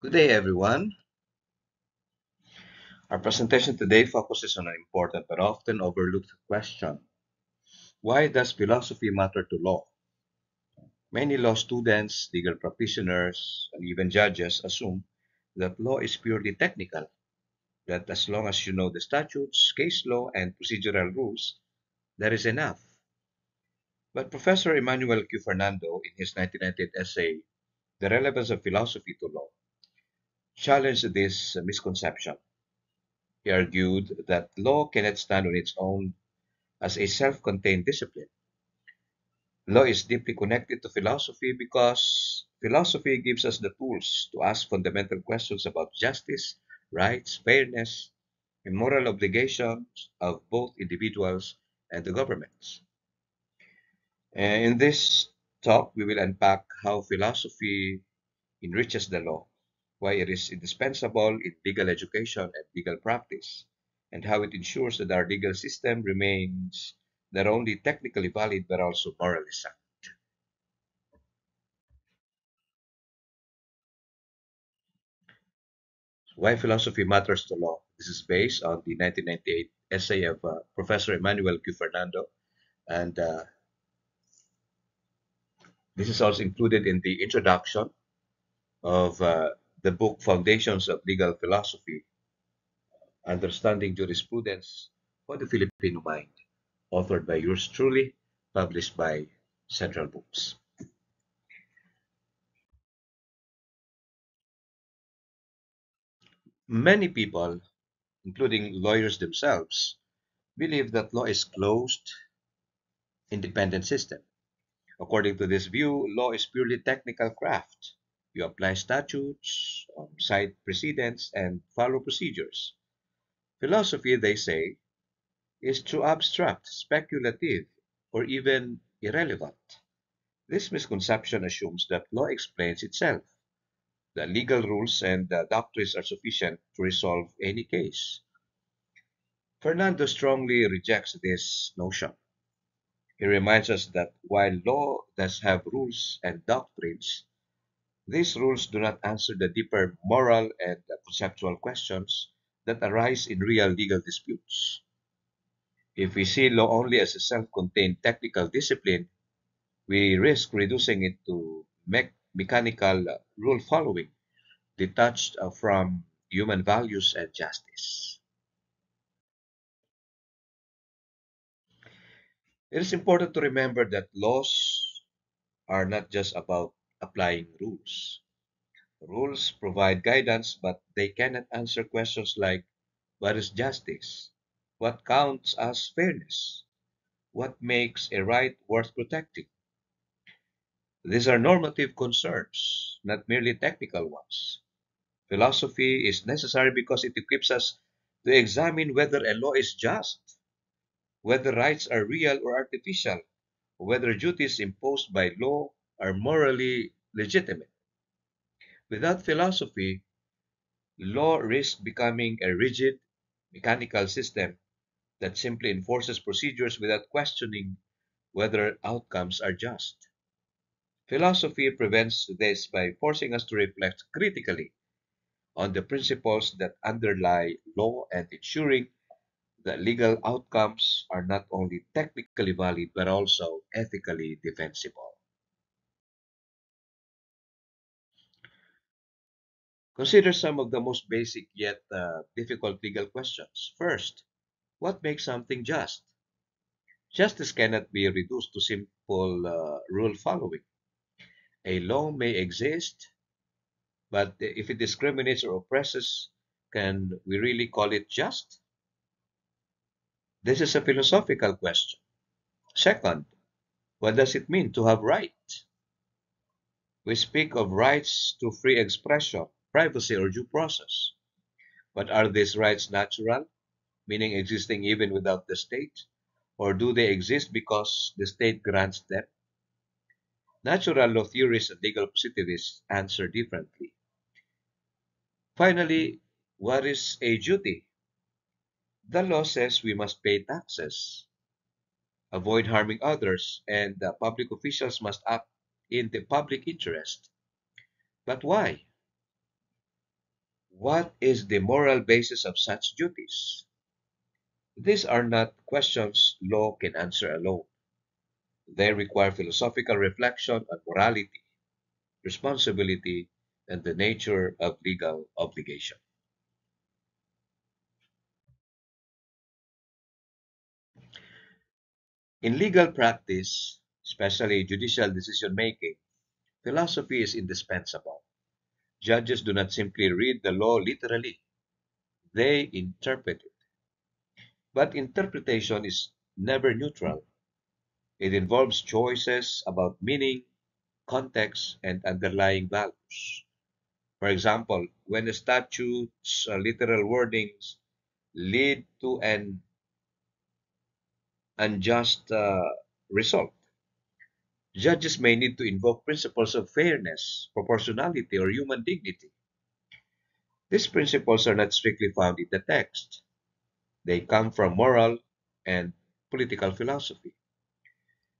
Good day, everyone. Our presentation today focuses on an important but often overlooked question. Why does philosophy matter to law? Many law students, legal practitioners, and even judges assume that law is purely technical, that as long as you know the statutes, case law, and procedural rules, that is enough. But Professor Emmanuel Q. Fernando, in his 1998 essay, The Relevance of Philosophy to Law, challenged this misconception. He argued that law cannot stand on its own as a self-contained discipline. Law is deeply connected to philosophy because philosophy gives us the tools to ask fundamental questions about justice, rights, fairness, and moral obligations of both individuals and the governments. And in this talk, we will unpack how philosophy enriches the law, why it is indispensable in legal education and legal practice, and how it ensures that our legal system remains not only technically valid but also morally sound. Why philosophy matters to law. This is based on the 1998 essay of Professor Emmanuel Q. Fernando, and this is also included in the introduction of the book Foundations of Legal Philosophy, Understanding Jurisprudence for the Filipino Mind, authored by yours truly, published by Central Books. Many people, including lawyers themselves, believe that law is closed, independent system. According to this view, law is purely technical craft. You apply statutes, cite precedents, and follow procedures. Philosophy, they say, is too abstract, speculative, or even irrelevant. This misconception assumes that law explains itself, that legal rules and doctrines are sufficient to resolve any case. Fernando strongly rejects this notion. He reminds us that while law does have rules and doctrines, these rules do not answer the deeper moral and conceptual questions that arise in real legal disputes. If we see law only as a self contained technical discipline, we risk reducing it to mechanical rule following, detached from human values and justice. It is important to remember that laws are not just about applying rules. Rules provide guidance, but they cannot answer questions like what is justice? What counts as fairness? What makes a right worth protecting? These are normative concerns, not merely technical ones. Philosophy is necessary because it equips us to examine whether a law is just, whether rights are real or artificial, or whether duties imposed by law are morally legitimate. Without philosophy, law risks becoming a rigid, mechanical system that simply enforces procedures without questioning whether outcomes are just. Philosophy prevents this by forcing us to reflect critically on the principles that underlie law and ensuring that legal outcomes are not only technically valid but also ethically defensible. Consider some of the most basic yet difficult legal questions. First, what makes something just? Justice cannot be reduced to simple rule following. A law may exist, but if it discriminates or oppresses, can we really call it just? This is a philosophical question. Second, what does it mean to have right? We speak of rights to free expression, privacy, or due process. But are these rights natural, meaning existing even without the state? Or do they exist because the state grants them? Natural law theorists and legal positivists answer differently. Finally, what is a duty? The law says we must pay taxes, avoid harming others, and the public officials must act in the public interest. But why? What is the moral basis of such duties? These are not questions law can answer alone. They require philosophical reflection on morality, responsibility, and the nature of legal obligation. In legal practice, especially judicial decision making, philosophy is indispensable. Judges do not simply read the law literally, they interpret it. But interpretation is never neutral. It involves choices about meaning, context, and underlying values. For example, when a statute's literal wordings lead to an unjust result, judges may need to invoke principles of fairness, proportionality, or human dignity. These principles are not strictly found in the text. They come from moral and political philosophy.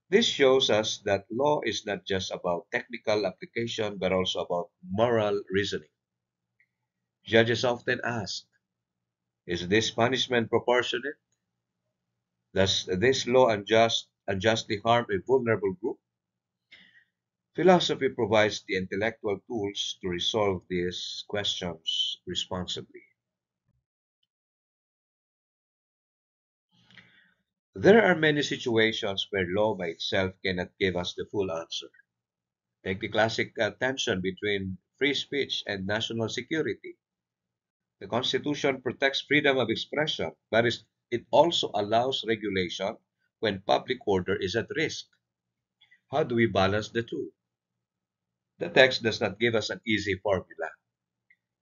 This shows us that law is not just about technical application, but also about moral reasoning. Judges often ask, is this punishment proportionate? Does this law unjustly harm a vulnerable group? Philosophy provides the intellectual tools to resolve these questions responsibly. There are many situations where law by itself cannot give us the full answer. Take the classic tension between free speech and national security. The Constitution protects freedom of expression, but it also allows regulation when public order is at risk. How do we balance the two? The text does not give us an easy formula.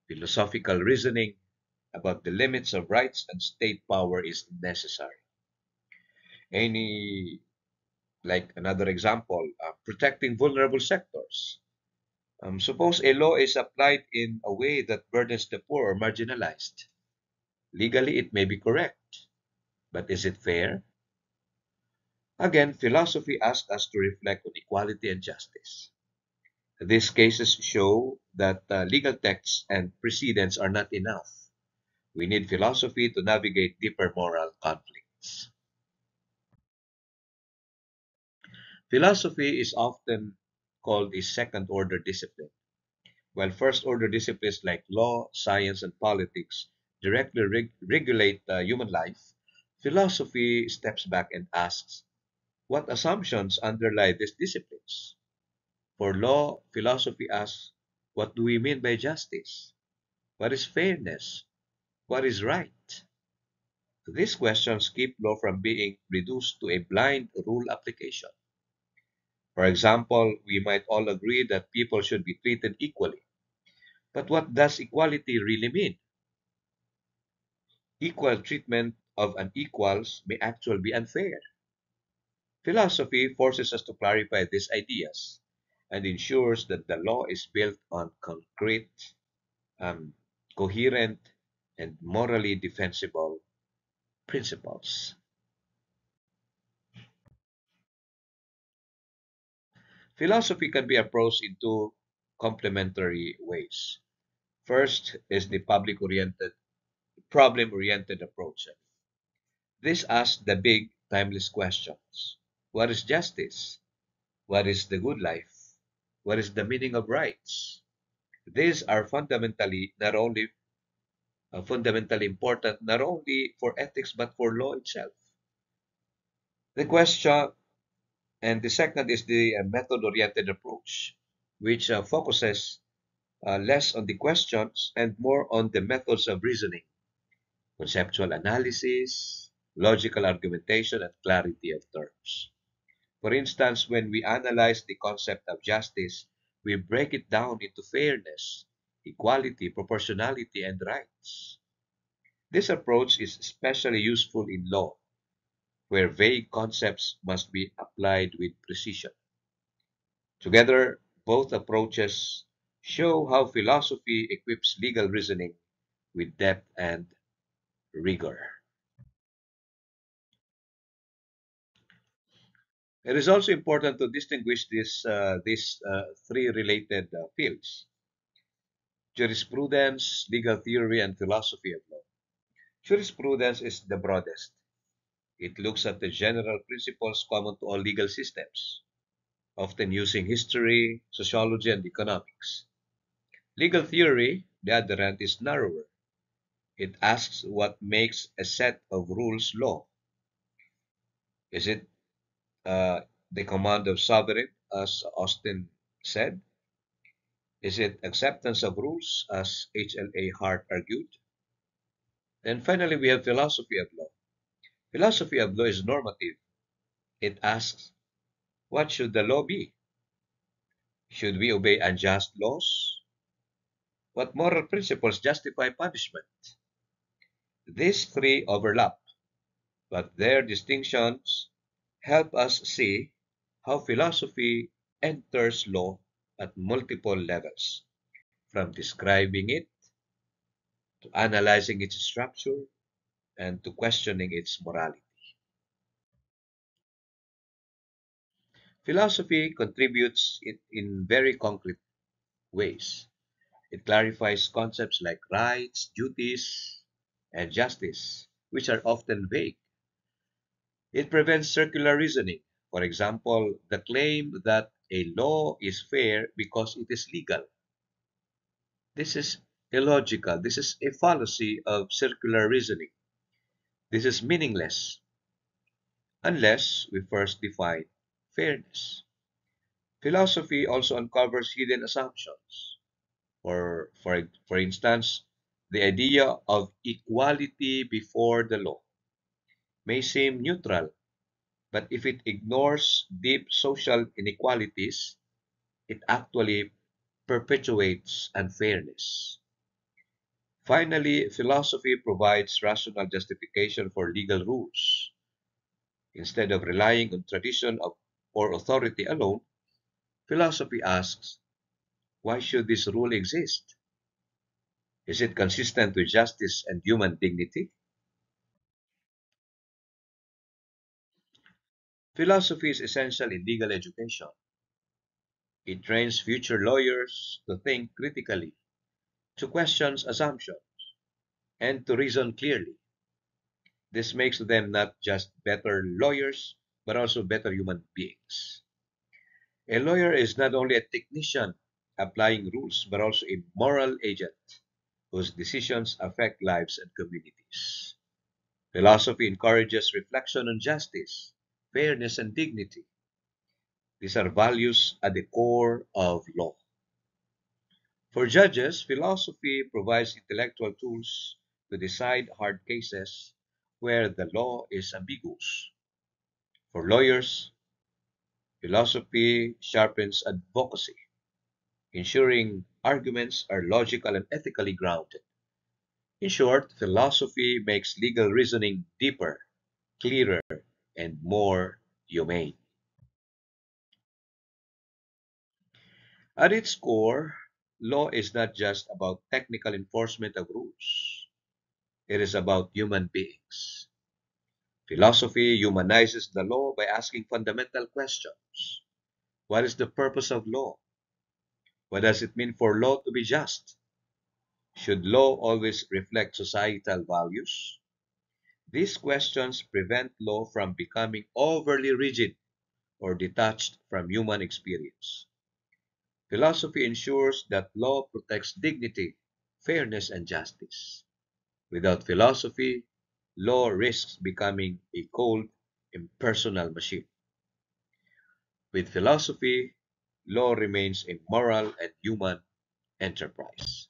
Philosophical reasoning about the limits of rights and state power is necessary. Any, like another example, protecting vulnerable sectors. Suppose a law is applied in a way that burdens the poor or marginalized. Legally, it may be correct, but is it fair? Again, philosophy asks us to reflect on equality and justice. These cases show that legal texts and precedents are not enough. We need philosophy to navigate deeper moral conflicts. Philosophy is often called a second order discipline. While first order disciplines like law, science, and politics directly regulate human life, philosophy steps back and asks what assumptions underlie these disciplines. For law, philosophy asks what do we mean by justice? What is fairness? What is right? These questions keep law from being reduced to a blind rule application. For example, we might all agree that people should be treated equally. But what does equality really mean? Equal treatment of unequals may actually be unfair. Philosophy forces us to clarify these ideas and ensures that the law is built on concrete, um, coherent, and morally defensible principles. Philosophy can be approached in two complementary ways. First is the public oriented, problem oriented approach. This asks the big, timeless questions. What is justice? What is the good life? What is the meaning of rights? These are fundamentally important not only for ethics but for law itself. The question and the second is the method-oriented approach, which focuses less on the questions and more on the methods of reasoning, conceptual analysis, logical argumentation, and clarity of terms. For instance, when we analyze the concept of justice, we break it down into fairness, equality, proportionality, and rights. This approach is especially useful in law, where vague concepts must be applied with precision. Together, both approaches show how philosophy equips legal reasoning with depth and rigor. It is also important to distinguish these three related fields. Jurisprudence, legal theory, and philosophy of law. Jurisprudence is the broadest. It looks at the general principles common to all legal systems, often using history, sociology, and economics. Legal theory, the other hand, is narrower. It asks what makes a set of rules law. Is it uh, the command of sovereign, as Austin said? Is it acceptance of rules, as H.L.A. Hart argued? And finally, we have philosophy of law. Philosophy of law is normative. It asks, what should the law be? Should we obey unjust laws? What moral principles justify punishment? These three overlap, but their distinctions help us see how philosophy enters law at multiple levels, from describing it to analyzing its structure and to questioning its morality. Philosophy contributes in very concrete ways. It clarifies concepts like rights, duties, and justice, which are often vague. It prevents circular reasoning. For example, the claim that a law is fair because it is legal. This is illogical. This is a fallacy of circular reasoning. This is meaningless unless we first define fairness. Philosophy also uncovers hidden assumptions. For instance, the idea of equality before the law may seem neutral, but if it ignores deep social inequalities, it actually perpetuates unfairness. Finally, philosophy provides rational justification for legal rules. Instead of relying on tradition or authority alone, philosophy asks, why should this rule exist? Is it consistent with justice and human dignity? Philosophy is essential in legal education. It trains future lawyers to think critically, to question assumptions, and to reason clearly. This makes them not just better lawyers, but also better human beings. A lawyer is not only a technician applying rules, but also a moral agent whose decisions affect lives and communities. Philosophy encourages reflection on justice, fairness, and dignity. These are values at the core of law. For judges, philosophy provides intellectual tools to decide hard cases where the law is ambiguous. For lawyers, philosophy sharpens advocacy, ensuring arguments are logical and ethically grounded. In short, philosophy makes legal reasoning deeper, clearer, and more humane. At its core, law is not just about technical enforcement of rules. It is about human beings. Philosophy humanizes the law by asking fundamental questions. What is the purpose of law? What does it mean for law to be just? Should law always reflect societal values? These questions prevent law from becoming overly rigid or detached from human experience. Philosophy ensures that law protects dignity, fairness, and justice. Without philosophy, law risks becoming a cold, impersonal machine. With philosophy, law remains a moral and human enterprise.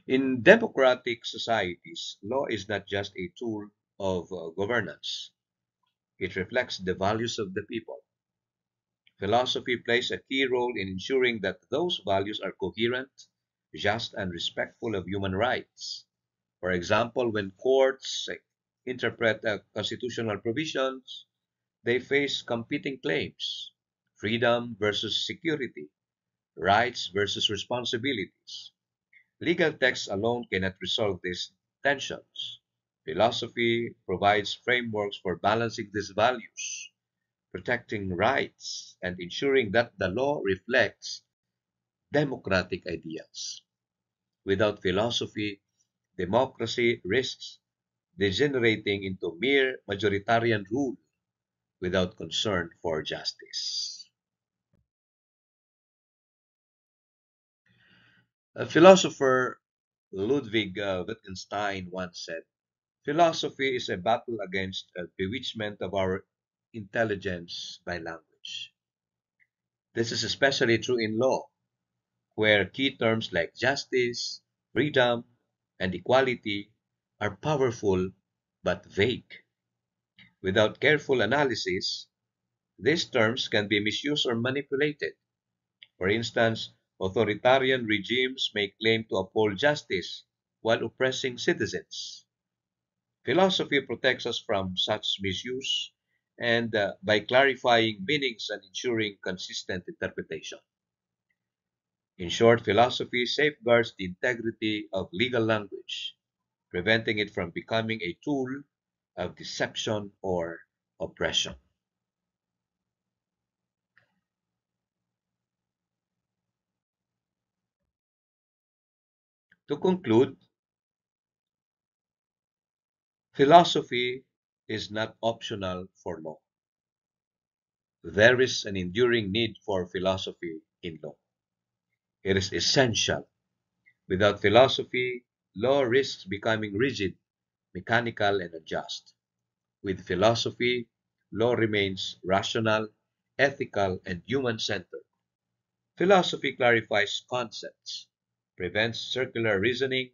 In democratic societies, law is not just a tool of governance. It reflects the values of the people. Philosophy plays a key role in ensuring that those values are coherent, just, and respectful of human rights. For example, when courts interpret constitutional provisions, they face competing claims: freedom versus security, rights versus responsibilities. Legal text alone cannot resolve these tensions. Philosophy provides frameworks for balancing these values, protecting rights, and ensuring that the law reflects democratic ideals. Without philosophy, democracy risks degenerating into mere majoritarian rule without concern for justice. A philosopher, Ludwig Wittgenstein, once said, philosophy is a battle against a bewitchment of our intelligence by language. This is especially true in law, where key terms like justice, freedom, and equality are powerful but vague. Without careful analysis, these terms can be misused or manipulated. For instance, authoritarian regimes may claim to uphold justice while oppressing citizens. Philosophy protects us from such misuse and by clarifying meanings and ensuring consistent interpretation. In short, philosophy safeguards the integrity of legal language, preventing it from becoming a tool of deception or oppression. To conclude, philosophy is not optional for law. There is an enduring need for philosophy in law. It is essential. Without philosophy, law risks becoming rigid, mechanical, and unjust. With philosophy, law remains rational, ethical, and human-centered. Philosophy clarifies concepts, prevents circular reasoning,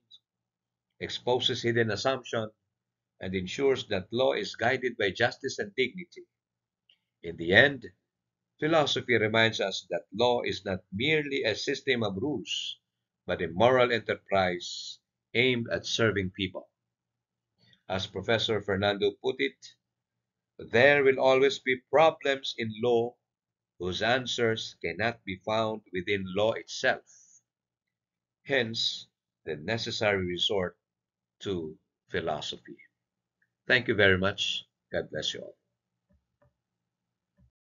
exposes hidden assumptions, and ensures that law is guided by justice and dignity. In the end, philosophy reminds us that law is not merely a system of rules, but a moral enterprise aimed at serving people. As Professor Fernando put it, there will always be problems in law whose answers cannot be found within law itself. Hence, the necessary resort to philosophy. Thank you very much. God bless you all.